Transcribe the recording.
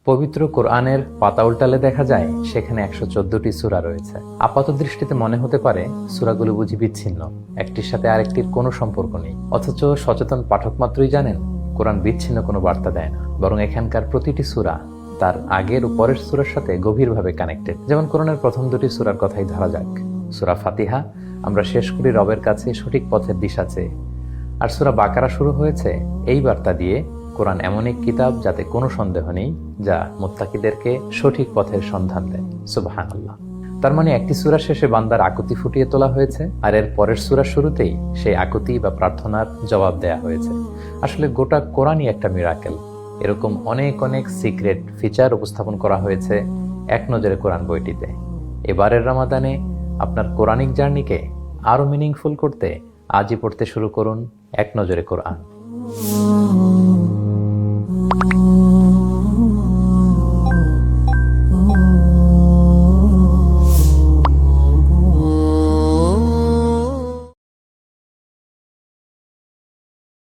পবিত্র কোরআনের পাতা উল্টালে দেখা যায় সেখানে 114টি সূরা রয়েছে। আপাত দৃষ্টিতে মনে হতে পারে সূরাগুলো বুঝি বিচ্ছিন্ন, একটির সাথে আরেকটির কোনো সম্পর্ক নেই। অথচ সচেতন পাঠক মাত্রই জানেন কোরআন বিচ্ছিন্ন কোনো বার্তা দেয় না, বরং এখানকার প্রতিটি সূরা তার আগের ও পরের সূরার সাথে গভীরভাবে কানেক্টেড। যেমন কোরআনের প্রথম দুটি সূরার কথাই ধরা যাক। সূরা ফাতিহা আমরা শেষ করি রবের কাছে সঠিক পথের দিশা চেয়ে, আর সূরা বাকারা শুরু হয়েছে এই বার্তা দিয়ে, কোরআন এমন এক কিতাব যাতে কোনো সন্দেহ নেই, যা মুত্তাকিদেরকে সঠিক পথের সন্ধান দেয়। সুবহানাল্লাহ। তার মানে একটি সূরা শেষে বান্দার আকুতি ফুটিয়ে তোলা হয়েছে, আর এর পরের সূরা শুরুতেই সেই আকুতি বা প্রার্থনার জবাব দেয়া হয়েছে। আসলে গোটা কোরআনই একটা মিরাকেল। এরকম অনেক অনেক সিক্রেট ফিচার উপস্থাপন করা হয়েছে এক নজরে কোরআন বইটিতে। এবারের রমাদানে আপনার কোরআনিক জার্নিকে আরো মিনিংফুল করতে আজই পড়তে শুরু করুন এক নজরে কোরআন।